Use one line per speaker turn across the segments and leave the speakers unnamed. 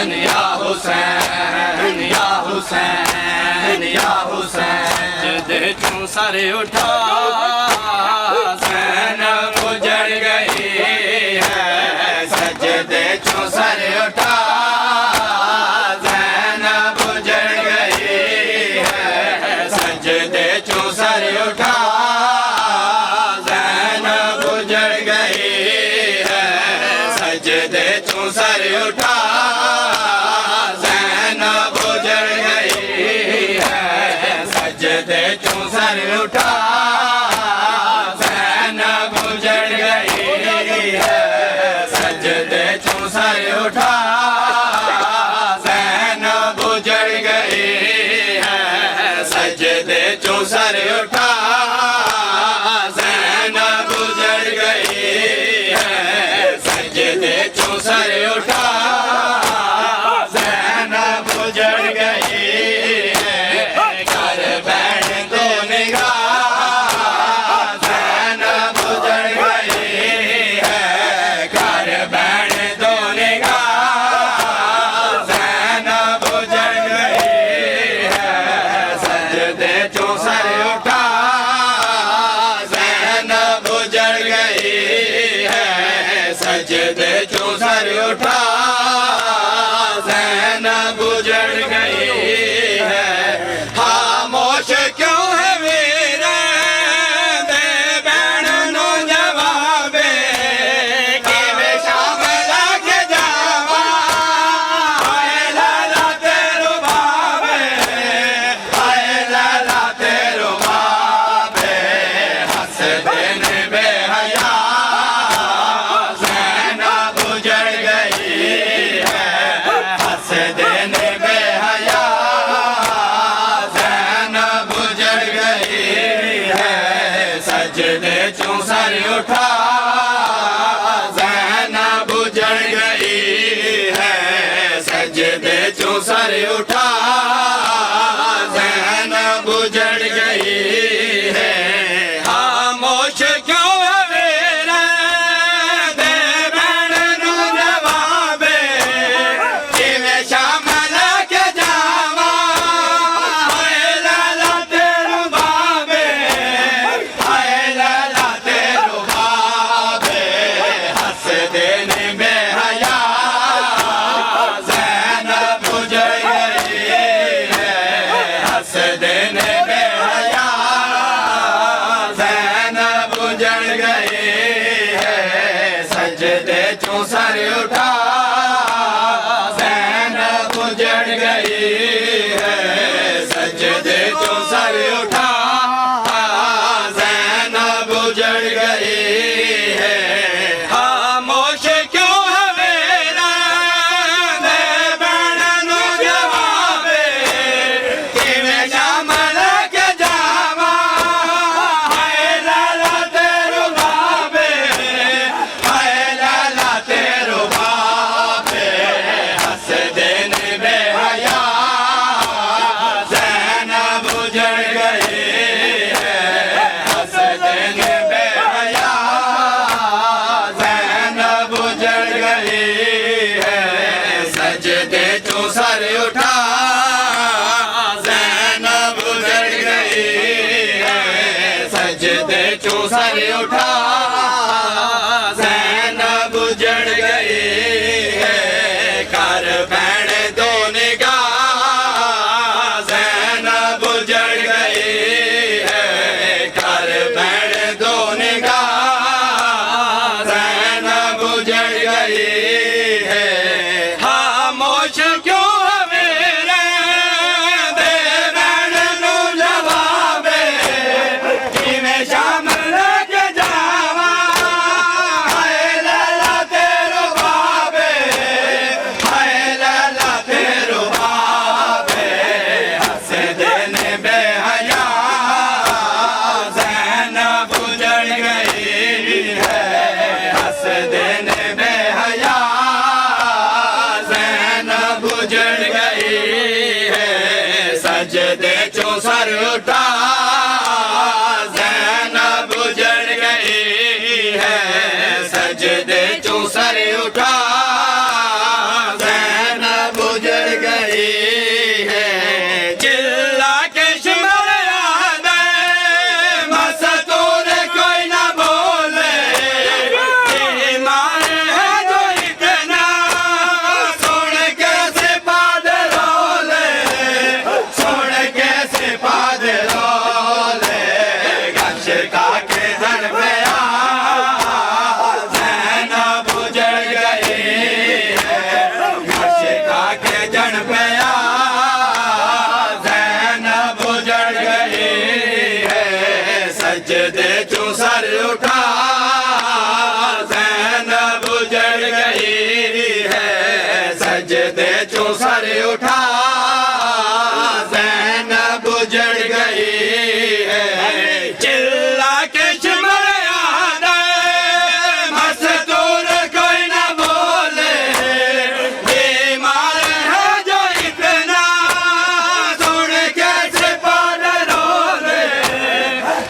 हुसैन या हुसैन या हुसैन या हुसैन सजदे चों सर उठा ज़ैनब उजड़ गई है सजदे चों सर उठा ज़ैनब उजड़ गई है सजदे चों सर उठा ज़ैनब उजड़ गई है सजदे चों सर उठा ज़ैनब उजड़ गई है सजदे चों सर उठा ज़ैनब उजड़ गई है सजदे चों सर उठा ज़ैनब उजड़ गई है सजदे चों सर उठा ज़ैनब उजड़ गई है सजदे चों सर उठा ज़ैनब उजड़ गई है कर बैठ दो निगाह ज़ैनब उजड़ गई है कर बैठ दो निगाह ज़ैनब उजड़ गई है सजदे चों सर उठा ज़ैनब उजड़ गई है सजदे चों सर उठा ज़ैनब उजड़ गई है खामोश क्यों है वीर दे बैण नु जवाबे किवें शाम लाके जावा हाय लाला तेरो बाबे हाय लाला तेरो बाबे हंस दिन बेहया ज़ैनब उजड़ गई है हंस दिन बेहया ज़ैनब उजड़ गई है सजदे चों सर उठा ज़ैनब उजड़ गई है सजदे चों सर उठा ज़ैनब उजड़ गई है खामोश क्यों है वीर दे बैण नु जवाबे किवें शाम लाके जावा हाय लाला तेरो बाबे हाय लाला तेरो बाबे हंस दिन बेहया ज़ैनब उजड़ गई है हंस दिन बेहया ज़ैनब उजड़ गई है सजदे चों सर उठा ज़ैनब उजड़ गई है सजदे चों सर उठा ज़ैनब उजड़ गई है खामोश क्यों है वीर दे बैण नु जवाबे किवें शाम लाके जावा हाय लाला तेरो बाबे हाय लाला तेरो बाबे हंस दिन बेहया ज़ैनब उजड़ गई है हंस दिन बेहया ज़ैनब उजड़ गई है सजदे चों सर उठा ज़ैनब उजड़ गई है सजदे चों सर उठा ज़ैनब उजड़ गई है कर बैण दो निगाह ज़ैनब उजड़ गई है कर बैण दो निगाह ज़ैनब उजड़ गई है खामोश क्यों है वीर दे बैण नु जवाबे किवें शाम लाके जावा हाय लाला तेरो बाबे हाय लाला तेरो बाबे हंस दिन बेहया ज़ैनब उजड़ गई है हंस दिन बेहया ज़ैनब उजड़ गई है सजदे चों सर उठा ज़ैनब उजड़ गई है सजदे चों सर उठा ज़ैनब सजदे चो सर उठा ज़ैनब उजड़ गई है चिल्ला के चिमड़ा दे मस्तूर कोई न बोले बीमार है जो इतना सुन के सिपाद रोले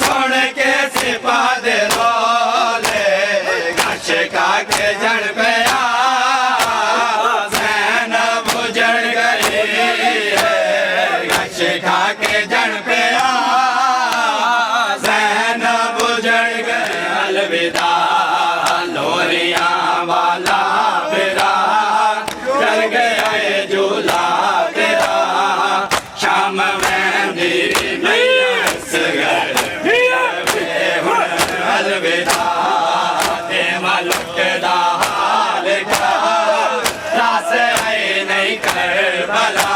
सुन के सिपाद रोले गश का के जड़ पे अलविदा लोरियां वाला बेरा चल गया ये झूला तेरा शाम में मेरी असगर अलविदा ते मालूक दा हाल का रास आए नहीं कर भला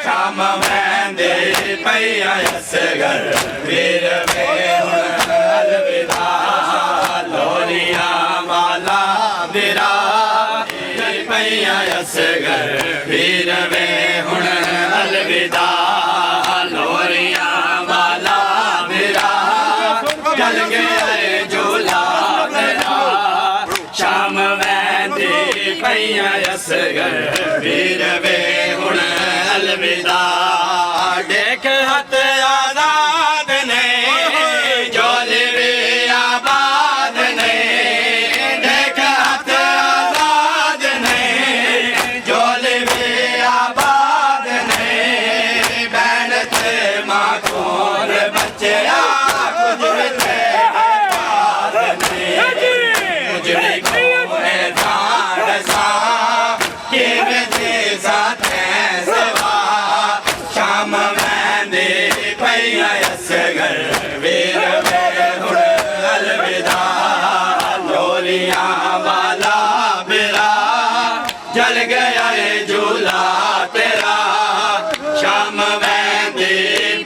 शाम में मेरी पैया असगर वीर असगर वीर में हुण अलविदा लोरियां वाला मेरा चल गया झूला मेरा शाम में दे पैया असगर वीर में हुण अलविदा देख हथ आजाद ने जोले वे आबाद ने देख हथ आजाद ने जोले वे आबाद ने बहन थे माँ खोर बच्चे कुछ थे मुझे खोए धान सा के मुझे साथ सेवा शाम में दे पैया असगर वीर में हुण अलविदा लोरियां वाला मेरा जल गया ये झूला तेरा शाम में दे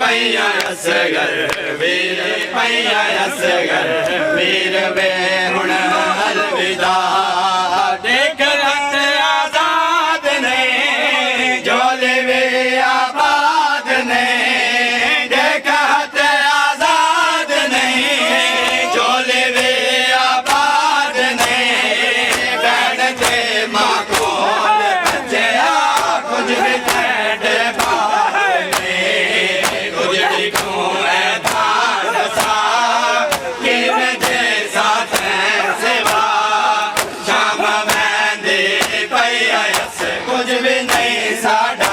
पैया असगर वीर पैया असगर वीर में हुण अलविदा देख रत आजाद ने जोले वे आबाद ने देख हथ आजाद ने जोले वे आबाद ने बहन थे माँ को बच्चे कुछ भी ठंडे पाए गुजरी को धान सा कि मुझे साथ सेवा शाम में दे पैया कुछ भी नहीं साढ़ा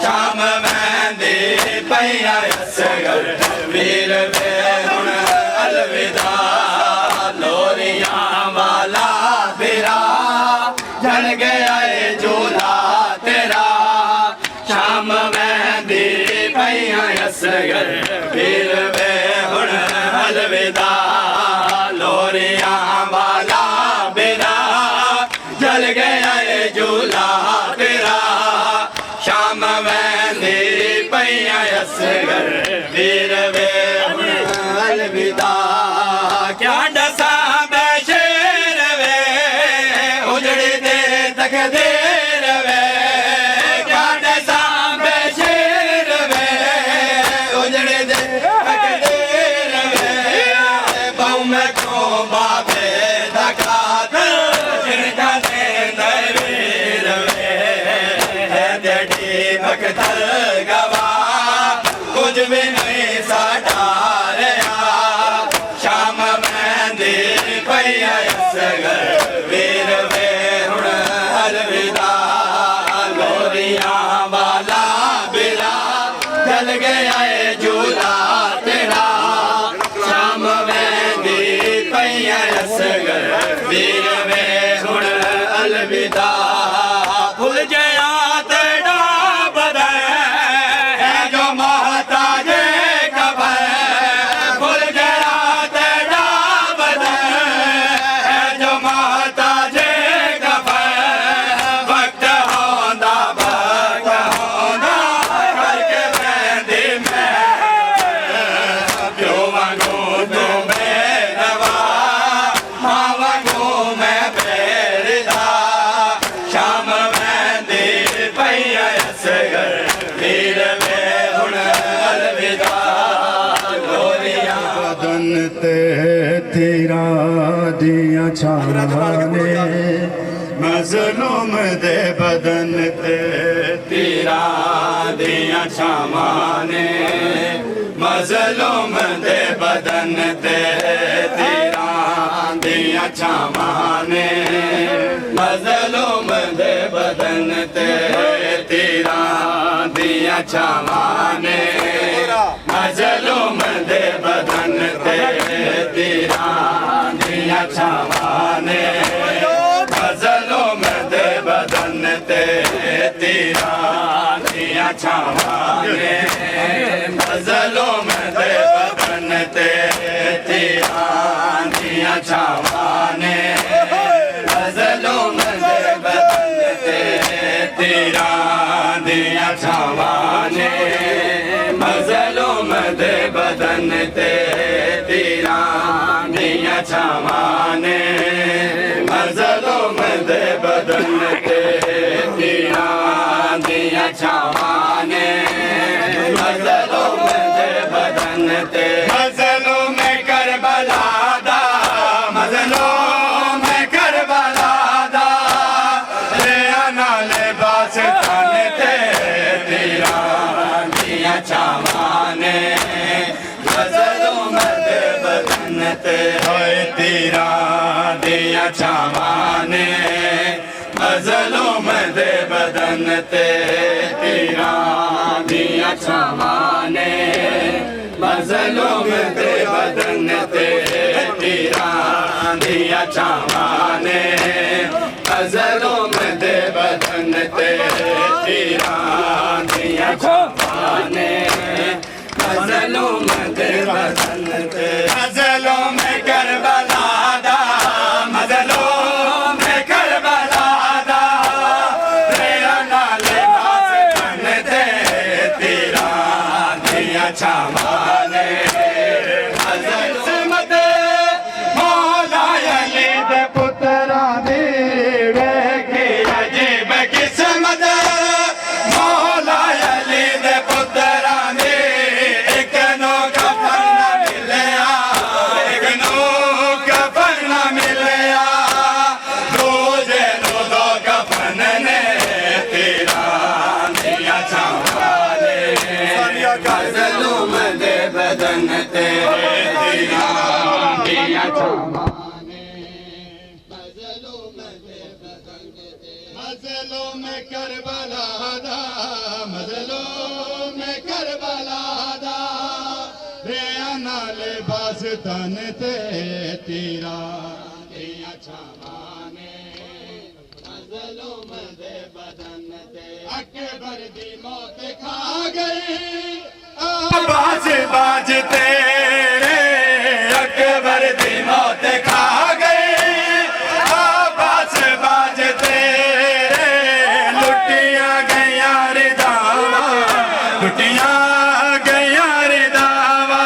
शाम में दे पैया असगर वीर में हुण अलविदा लोरियां वाला बेरा जल गया ये झूला तेरा शाम में दे पैया असगर वीर में हुण अलविदा लोरियां वाला बेरा जल गया ये झूला तेरा शाम में दे पैया असगर वीर में हुण अलविदा क्या डसा बैशेर वे उजड़ी दे तक देर वे क्या डसा बैशेर वे उजड़ी दे तक देर वे बहु में को बाबे दखात जिनका दे वीर वे डेढ़ी भक्तल गवा कुछ भी नहीं साढ़ा शाम में दे पैया असगर वीर में हुण अलविदा लोरियां वाला बेरा जल गया ये झूला तेरा शाम में दे पैया असगर वीर में हुण अलविदा भूल जया तेरा बदन है जो माता जे कबर भूल गया तेरा बदन है जो माता जे कबर वक्त होंदा करके बंदी में क्यों मांगू तुम्हें नवा माँ मांगू मैं बेरदा
ते तीरां दियां छाने मजलूम दे बदन ते
तीरां दियां छावां ने मजलूम दे बदन ते तीरां दियां छावां ने मजलूम दे बदन ते तीरां दियां छावां ने मजलूम दे बदन ते तीरां दियां छावां ने मजलूम दे बदन ते तीरां दियां छावां ने मजलूम दे बदन ते तीरां दियां छावां ने मजलूम दे बदन ते तीरां दियां छावां ने मजलूम दे बदन ते तीरां दियां छावां ने मजलूम दे बदन ते तीरां दियां छावां ने मजलूम दे बदन ते मजलूम करबला दा मजलूम करबला दा ले आना लिबास तन ते तीरां दियां छावां ने मजलूम दे बदन ते तीरां दियां छावां ने मजलूम दे बदन ते तीरां दियां छावां ने मजलूम दे बदन ते तीरां दियां छावां ने मजलूम दे बदन ते तीरां दियां छावां ने मजलूम दे बदन ते मजलूम करबला दा मजलूम करबला दा तेरा नाल बास तन ते तीरां दियां छावां ने मजलूम दे मौला अली दे पुत्तरां दी वेखी अजीब किस्मत मौला अली दे पुत्तरां दी एक नो कफन ना मिलया एक नो कफन ना मिलया दूजे नो दो कफन ने तीरां दियां छावां ने मजलूम दे बदन ते तीरां दियां छावां
मजलूम करबला दा मजलूम करबला दा रे आना लिबास तन ते तीरां दियां छावां ने मजलूम दे बदन ते अकबर दी मौत खा गई बाज बाज तेरे अकबर दी मौत खा गई बाज बाज तेरे लुटिया गया रिदावा लुटिया गया रिदावा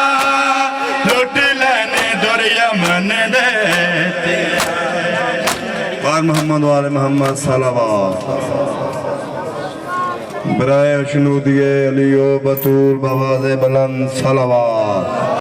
लुट लेने दुर यमन दे और मोहम्मद वाले मोहम्मद सलावत बराए अशनूदिए अलियो बतूल बवाज़े बुलंद सलावत।